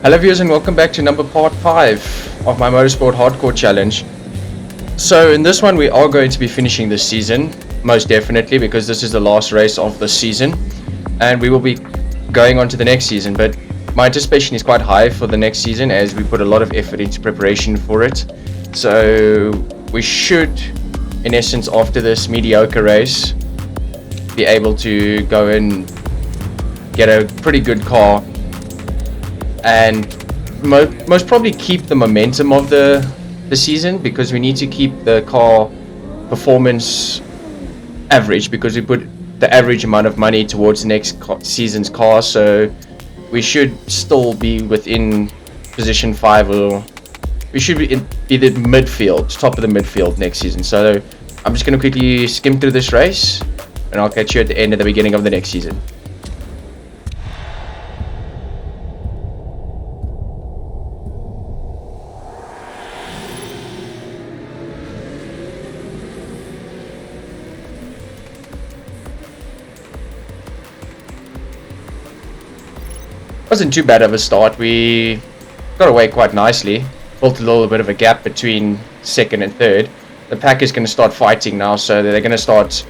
Hello viewers and welcome back to part 5 of my Motorsport Hardcore Challenge. So in this one we are going to be finishing this season, most definitely, because this is the last race of the season. And we will be going on to the next season, but my anticipation is quite high for the next season as we put a lot of effort into preparation for it. So we should, in essence, after this mediocre race, be able to go and get a pretty good car and most probably keep the momentum of the season, because we need to keep the car performance average, because we put the average amount of money towards the next season's car. So we should still be within position 5, or we should be in the midfield, top of the midfield next season. So I'm just going to quickly skim through this race and I'll catch you at the end and the beginning of the next season. Wasn't too bad of a start. We got away quite nicely, built a little bit of a gap between second and third. The pack is going to start fighting now, so they're going to start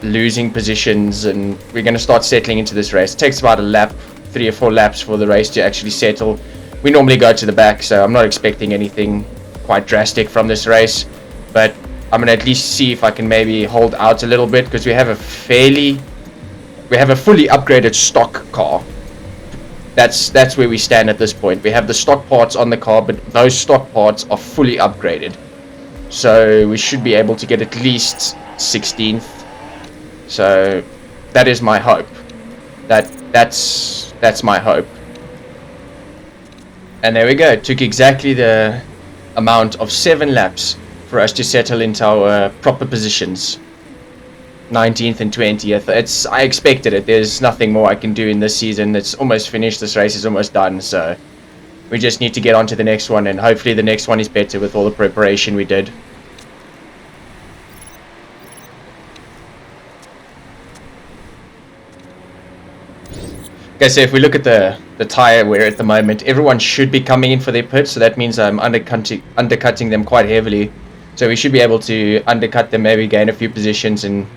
losing positions and we're going to start settling into this race. It takes about a lap, 3 or 4 laps for the race to actually settle. We normally go to the back, so I'm not expecting anything quite drastic from this race, but I'm going to at least see if I can maybe hold out a little bit, because we have a fully upgraded stock car. That's where we stand at this point. We have the stock parts on the car, but those stock parts are fully upgraded. So we should be able to get at least 16th. So that is my hope. That's my hope. And there we go. It took exactly the amount of 7 laps for us to settle into our proper positions. 19th and 20th. I expected it. There's nothing more I can do in this season. It's almost finished. This race is almost done. So we just need to get on to the next one, and hopefully the next one is better with all the preparation we did. Okay, so if we look at the tire wear at the moment, everyone should be coming in for their pit, so that means I'm undercutting them quite heavily. So we should be able to undercut them, maybe gain a few positions, and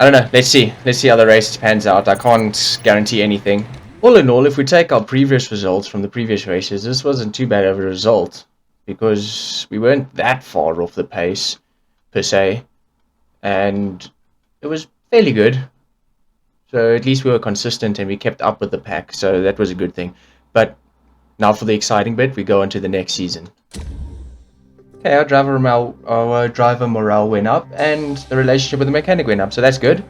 I don't know, let's see how the race pans out. I can't guarantee anything. All in all, if we take our previous results from the previous races, this wasn't too bad of a result, because we weren't that far off the pace per se, and it was fairly good. So at least we were consistent and we kept up with the pack, so that was a good thing. But now for the exciting bit, we go on to the next season. Okay, our driver morale went up, and the relationship with the mechanic went up, so that's good.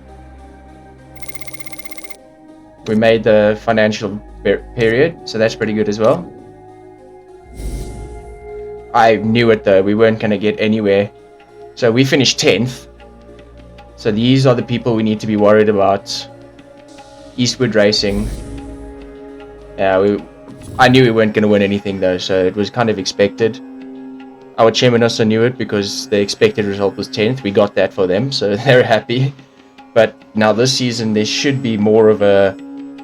We made the financial period, so that's pretty good as well. I knew it though, we weren't going to get anywhere. So we finished 10th. So these are the people we need to be worried about. Eastwood Racing. Yeah, I knew we weren't going to win anything though, so it was kind of expected. Our chairman also knew it, because the expected result was 10th. We got that for them, so they're happy. But now this season, there should be more of a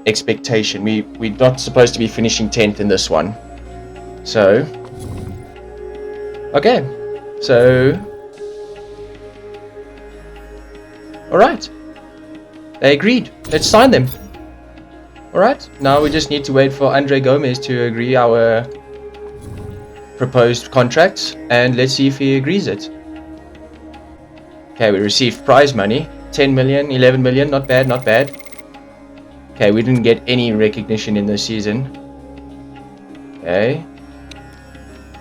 expectation. We're not supposed to be finishing 10th in this one. So, okay. So, alright. They agreed. Let's sign them. Alright. Now we just need to wait for Andre Gomez to agree our proposed contracts, and let's see if he agrees it. Okay, we received prize money, 10 million, 11 million, not bad, not bad. Okay, we didn't get any recognition in this season. Okay,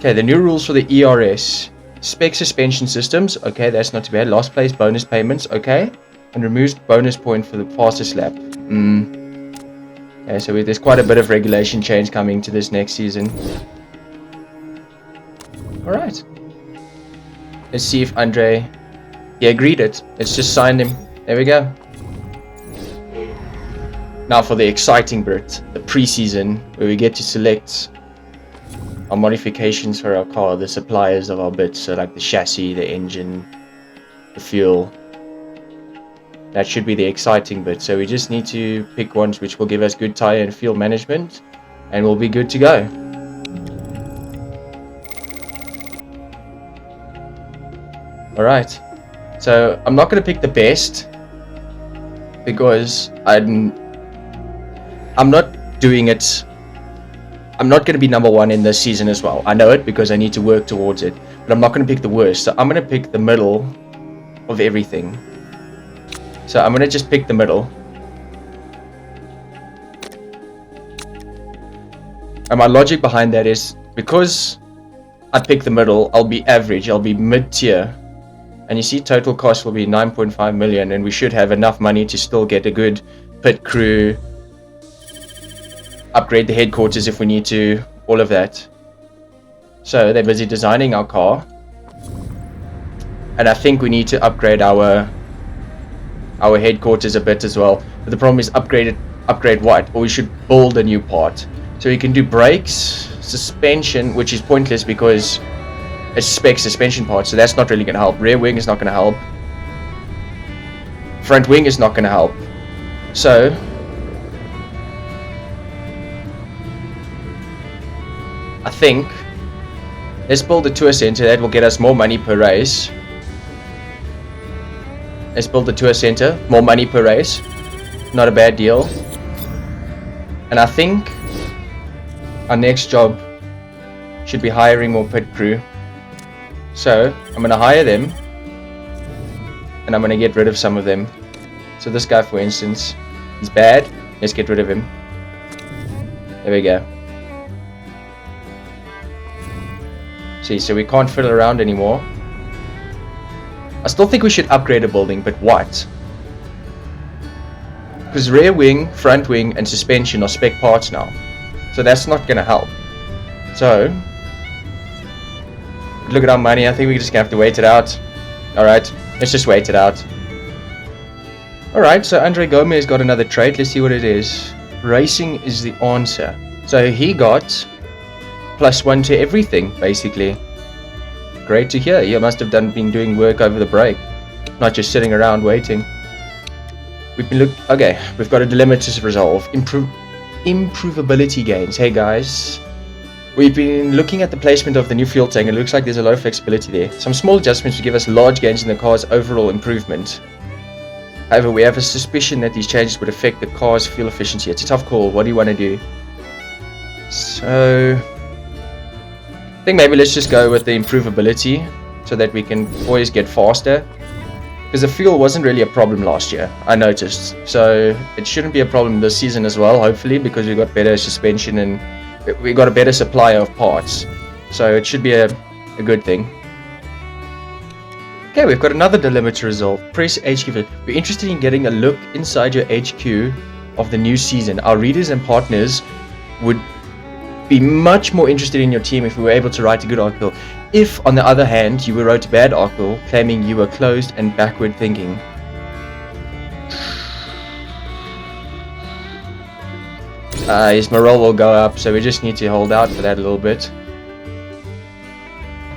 the new rules for the ERS. Spec suspension systems, okay, that's not too bad. Last place bonus payments, okay, and removes bonus point for the fastest lap. Okay, so there's quite a bit of regulation change coming to this next season. Alright. Let's see if Andre... He agreed it. Let's just sign him. There we go. Now for the exciting bit, the pre-season, where we get to select our modifications for our car, the suppliers of our bits, so like the chassis, the engine, the fuel. That should be the exciting bit. So we just need to pick ones which will give us good tire and fuel management. and we'll be good to go. Alright, so I'm not going to pick the best because I'm not doing it. I'm not going to be number one in this season as well. I know it because I need to work towards it, but I'm not going to pick the worst. So I'm going to pick the middle of everything. So I'm going to just pick the middle. And my logic behind that is because I pick the middle, I'll be average, I'll be mid-tier. And you see total cost will be 9.5 million, and we should have enough money to still get a good pit crew, upgrade the headquarters if we need to, all of that. So they're busy designing our car. And I think we need to upgrade our headquarters a bit as well. But the problem is upgrade what? Or we should build a new part. So you can do brakes, suspension, which is pointless because it's spec suspension parts, so that's not really going to help. Rear wing is not going to help. Front wing is not going to help. So I think let's build a tour center. That will get us more money per race. Let's build the tour center, more money per race. Not a bad deal. And I think our next job should be hiring more pit crew. So I'm going to hire them, and I'm going to get rid of some of them. So this guy, for instance, is bad. Let's get rid of him. There we go. See, so we can't fiddle around anymore. I still think we should upgrade a building, but what? Because rear wing, front wing, and suspension are spec parts now. So that's not going to help. So look at our money. I think we're just going to have to wait it out. Alright, let's just wait it out. Alright, so Andre Gomez got another trait. Let's see what it is. Racing is the answer. So he got +1 to everything, basically. Great to hear. He must have been doing work over the break, not just sitting around waiting. Okay, we've got a dilemma to resolve. Improvability gains. Hey guys, we've been looking at the placement of the new fuel tank. It looks like there's a lot of flexibility there. Some small adjustments would give us large gains in the car's overall improvement. However, we have a suspicion that these changes would affect the car's fuel efficiency. It's a tough call. What do you want to do? So I think maybe let's just go with the improvability so that we can always get faster. Because the fuel wasn't really a problem last year, I noticed. So it shouldn't be a problem this season as well, hopefully, because we got better suspension and we got a better supply of parts. So it should be a good thing. Okay, we've got another dilemma to resolve. Press HQ. We're interested in getting a look inside your HQ of the new season. Our readers and partners would be much more interested in your team if we were able to write a good article. If, on the other hand, you wrote a bad article claiming you were closed and backward thinking. His morale will go up, so we just need to hold out for that a little bit.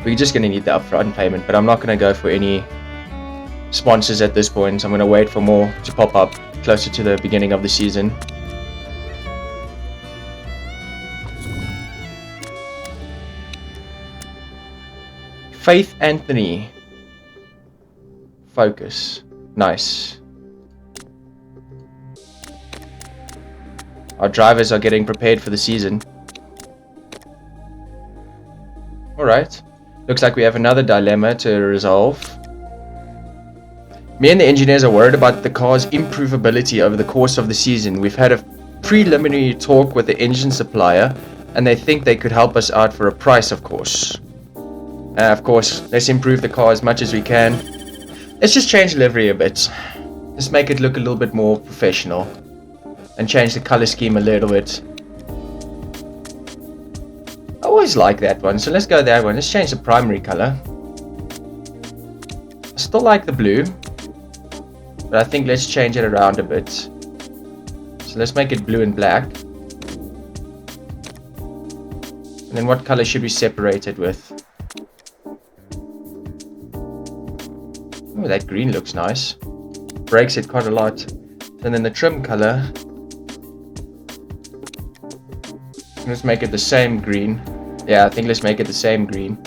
We're just going to need the upfront payment, but I'm not going to go for any sponsors at this point. I'm going to wait for more to pop up closer to the beginning of the season. Faith Anthony. Focus. Nice. Our drivers are getting prepared for the season. Alright. Looks like we have another dilemma to resolve. Me and the engineers are worried about the car's improvability over the course of the season. We've had a preliminary talk with the engine supplier, and they think they could help us out for a price, of course. Of course, let's improve the car as much as we can. Let's just change the livery a bit. Just make it look a little bit more professional. And change the color scheme a little bit. I always like that one, so let's go that one. Let's change the primary color. I still like the blue, but I think let's change it around a bit. So let's make it blue and black. And then what color should we separate it with? Oh, that green looks nice. Breaks it quite a lot. And then the trim color. Let's make it the same green. Yeah, I think let's make it the same green.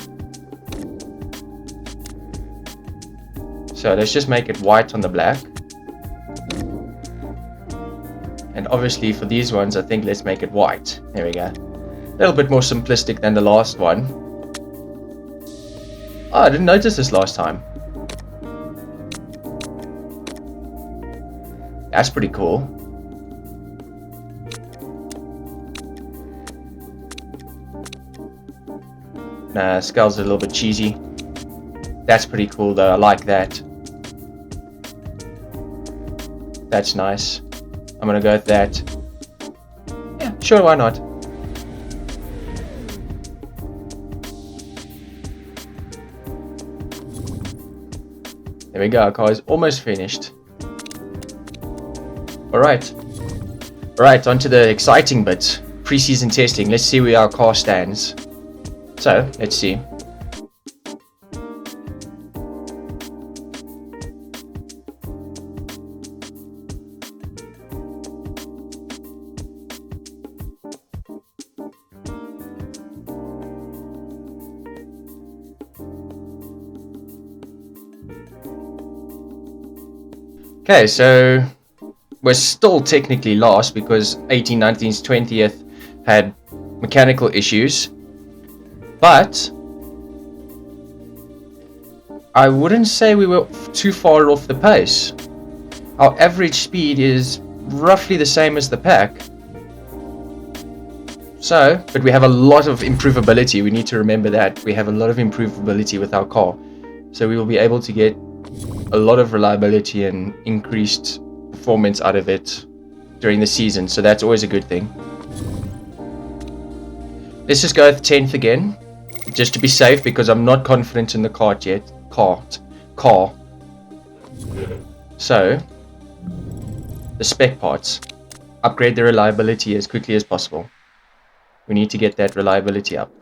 So let's just make it white on the black. And obviously for these ones, I think let's make it white. There we go. A little bit more simplistic than the last one. Oh, I didn't notice this last time. That's pretty cool. Nah, skull's a little bit cheesy. That's pretty cool though, I like that. That's nice. I'm gonna go with that. Yeah, sure, why not? There we go, our car is almost finished. Alright. Alright, on to the exciting bit. Pre-season testing. Let's see where our car stands. So, let's see. Okay, so we're still technically last because 18, 19's 20th had mechanical issues. But I wouldn't say we were too far off the pace. Our average speed is roughly the same as the pack. So, but we have a lot of improvability. We need to remember that. We have a lot of improvability with our car. So we will be able to get a lot of reliability and increased performance out of it during the season. So that's always a good thing. Let's just go with 10th again. Just to be safe, because I'm not confident in the cart yet. Car. So, the spec parts. Upgrade the reliability as quickly as possible. We need to get that reliability up.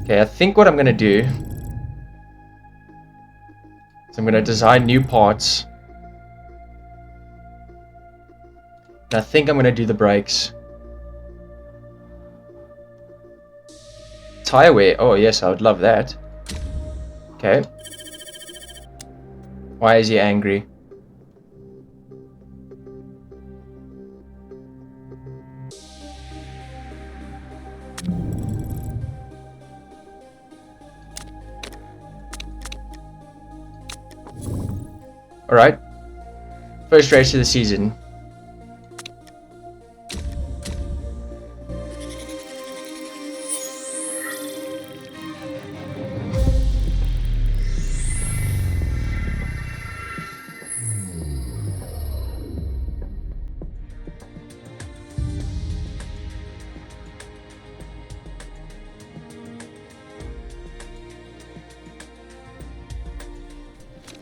Okay, I think what I'm going to do is I'm going to design new parts. And I think I'm going to do the brakes. Tire wear. Oh yes, I would love that. Okay. Why is he angry? Alright. First race of the season.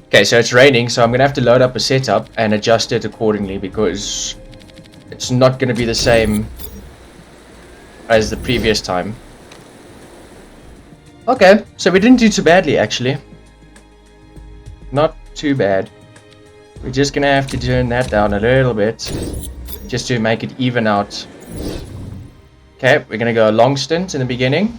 Okay, so it's raining, so I'm going to have to load up a setup and adjust it accordingly because it's not going to be the same as the previous time. Okay, so we didn't do too badly actually. Not too bad. We're just going to have to turn that down a little bit just to make it even out. Okay, we're going to go a long stint in the beginning.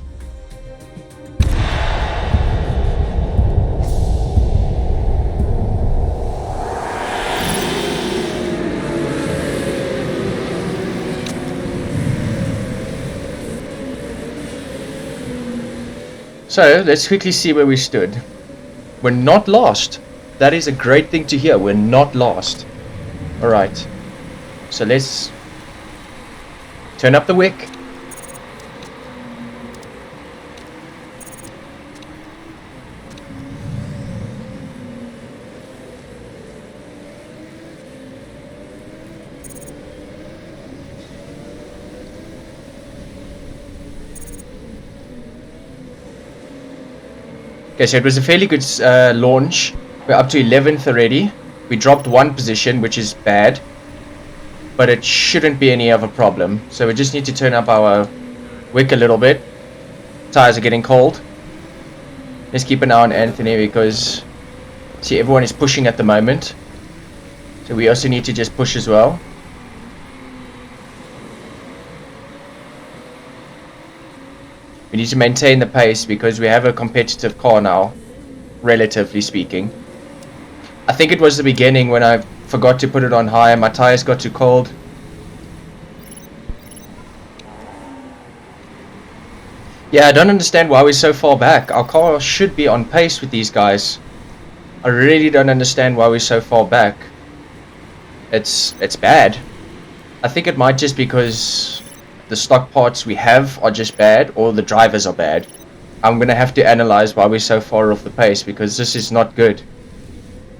So, let's quickly see where we stood. We're not lost. That is a great thing to hear. We're not lost. Alright. So let's turn up the wick. Okay, so it was a fairly good launch. We're up to 11th already. We dropped one position, which is bad. But it shouldn't be any other problem. So we just need to turn up our wick a little bit. Tires are getting cold. Let's keep an eye on Anthony because, see, everyone is pushing at the moment. So we also need to just push as well. We need to maintain the pace because we have a competitive car now, relatively speaking. I think it was the beginning when I forgot to put it on high and my tires got too cold. Yeah, I don't understand why we're so far back. Our car should be on pace with these guys. I really don't understand why we're so far back. It's bad. I think it might just because the stock parts we have are just bad, or the drivers are bad. I'm gonna have to analyze why we're so far off the pace, because this is not good.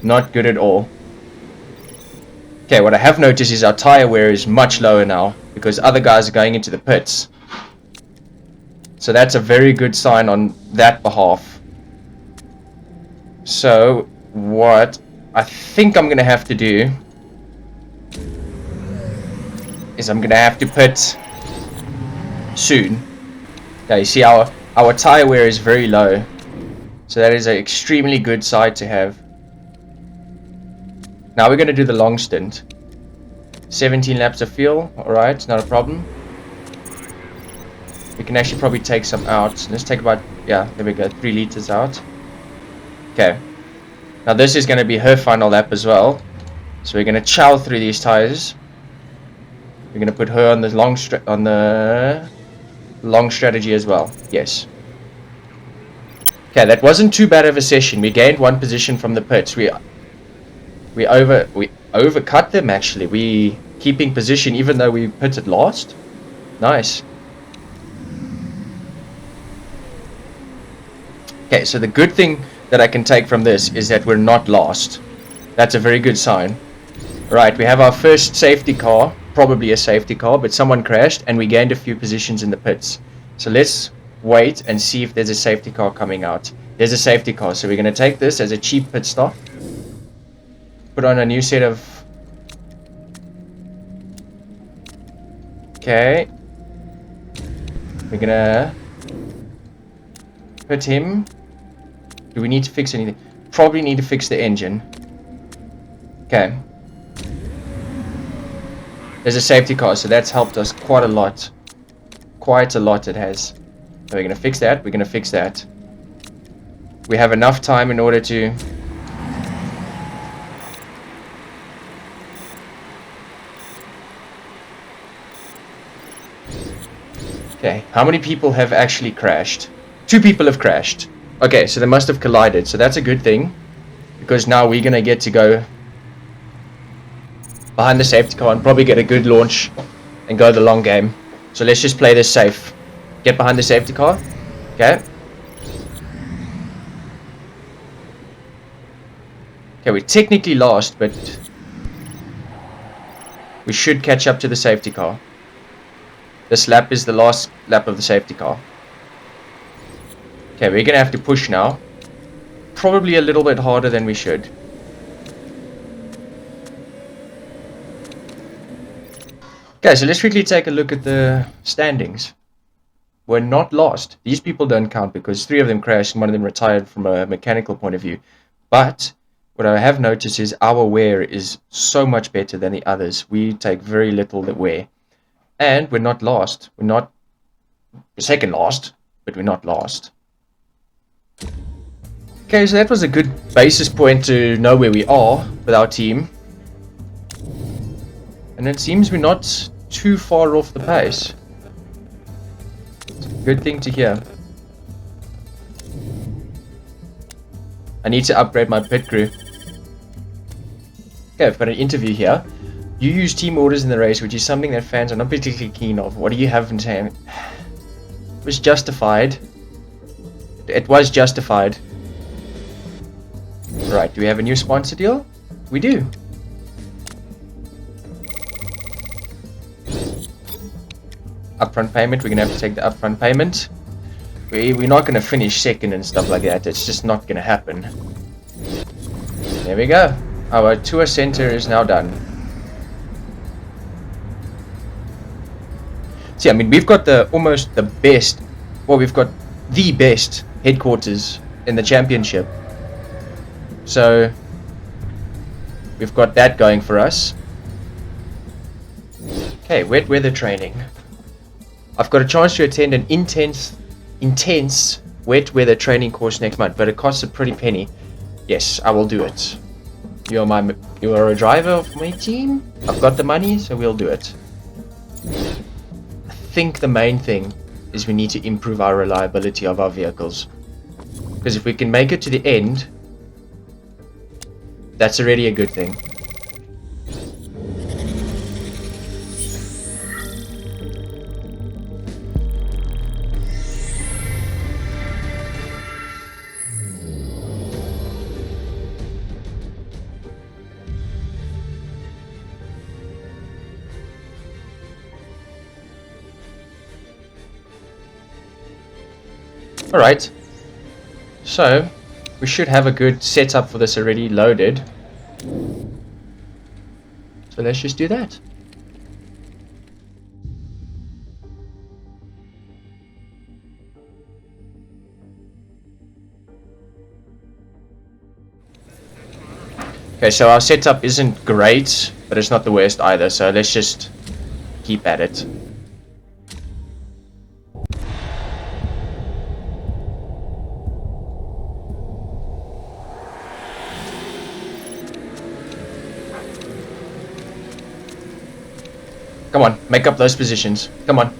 Not good at all. Okay, what I have noticed is our tire wear is much lower now, because other guys are going into the pits. So that's a very good sign on that behalf. So what I think I'm gonna have to do is I'm gonna have to pit soon. Yeah, you see our tire wear is very low, so that is an extremely good side to have. Now we're gonna do the long stint. 17 laps of fuel, alright, not a problem. We can actually probably take some out. Let's take about, yeah, there we go, 3 liters out. Okay. Now this is going to be her final lap as well. So we're going to chow through these tires. We're going to put her on the long strategy as well. Yes. Okay, that wasn't too bad of a session. We gained 1 position from the pits. We overcut them actually. We keeping position even though we pitted last. Nice. Okay, so the good thing that I can take from this is that we're not lost. That's a very good sign. Right, we have our first safety car, probably a safety car, but someone crashed and we gained a few positions in the pits. So let's wait and see if there's a safety car coming out. There's a safety car, so we're going to take this as a cheap pit stop. Put on a new set of... Okay. We're going to put him... Do we need to fix anything? Probably need to fix the engine. Okay. There's a safety car, so that's helped us quite a lot. Quite a lot it has. So we're going to fix that. We're going to fix that. We have enough time in order to... Okay, how many people have actually crashed? 2 people have crashed. Okay, so they must have collided, so that's a good thing, because now we're going to get to go behind the safety car and probably get a good launch and go the long game. So let's just play this safe. Get behind the safety car. Okay. Okay, we technically lost, but we should catch up to the safety car. This lap is the last lap of the safety car. Okay, we're going to have to push now. Probably a little bit harder than we should. Okay, so let's quickly take a look at the standings. We're not lost. These people don't count because 3 of them crashed and 1 of them retired from a mechanical point of view. But what I have noticed is our wear is so much better than the others. We take very little wear. And we're not lost. We're second last, but we're not lost. Okay, so that was a good basis point to know where we are with our team. And it seems we're not too far off the pace. It's a good thing to hear. I need to upgrade my pit crew. Okay, I've got an interview here. You use team orders in the race, which is something that fans are not particularly keen of. What do you have in saying? It was justified. It was justified. Right, do we have a new sponsor deal? We do. Upfront payment, we're going to have to take the upfront payment. We're not going to finish second and stuff like that. It's just not going to happen. There we go. Our tour center is now done. See, I mean, we've got almost the best, well, we've got the best headquarters in the championship. So, we've got that going for us. Okay, wet weather training. I've got a chance to attend an intense intense wet weather training course next month, but it costs a pretty penny. Yes, I will do it. You are a driver of my team. I've got the money, so we'll do it. I think the main thing is we need to improve our reliability of our vehicles. Because if we can make it to the end, that's already a good thing. Alright, so we should have a good setup for this already loaded. So let's just do that. Okay, so our setup isn't great, but it's not the worst either, so let's just keep at it. Come on, make up those positions. Come on.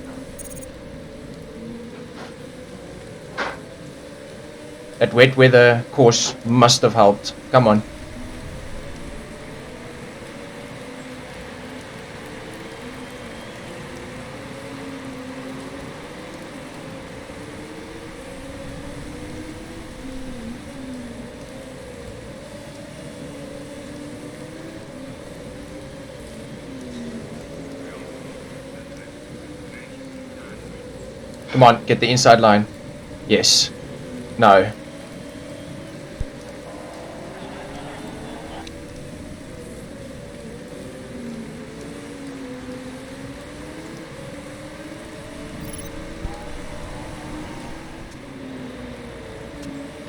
That wet weather course must have helped. Come on. Come on, get the inside line. Yes. No.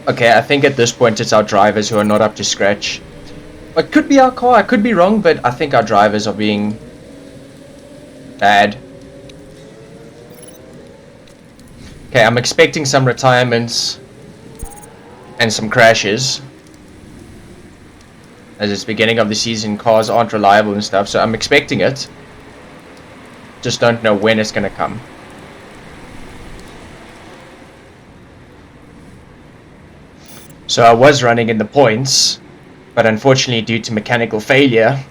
Okay, I think at this point it's our drivers who are not up to scratch. It could be our car, I could be wrong, but I think our drivers are being bad. Okay, I'm expecting some retirements and some crashes. As it's beginning of the season, cars aren't reliable and stuff, so I'm expecting it. Just don't know when it's gonna come. So I was running in the points, but unfortunately due to mechanical failure,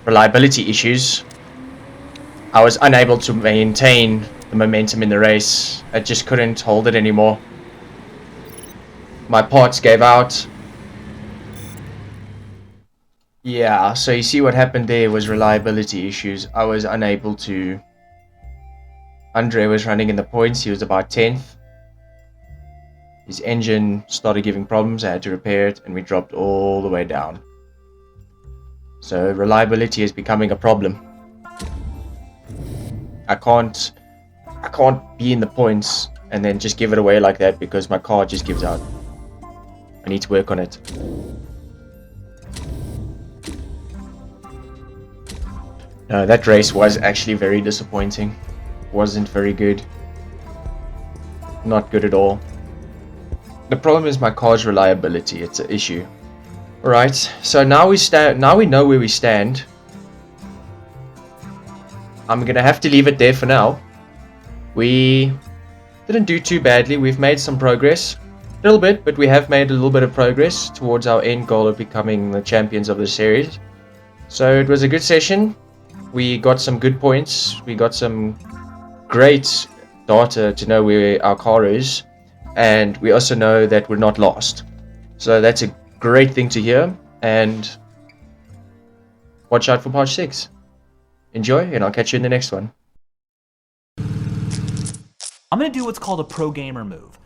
reliability issues, I was unable to maintain the momentum in the race. I just couldn't hold it anymore. My parts gave out. Yeah, so you see what happened there was reliability issues. I was unable to... Andre was running in the points, he was about 10th. His engine started giving problems, I had to repair it, and we dropped all the way down. So reliability is becoming a problem. I can't be in the points and then just give it away like that because my car just gives out. I need to work on it. No, that race was actually very disappointing. Wasn't very good. Not good at all. The problem is my car's reliability. It's an issue. Alright, so now we know where we stand. I'm gonna have to leave it there for now. We didn't do too badly. We've made some progress. A little bit, but we have made a little bit of progress towards our end goal of becoming the champions of the series. So it was a good session. We got some good points. We got some great data to know where our car is. And we also know that we're not lost. So that's a great thing to hear. And watch out for part 6. Enjoy, and I'll catch you in the next one. I'm going to do what's called a pro gamer move.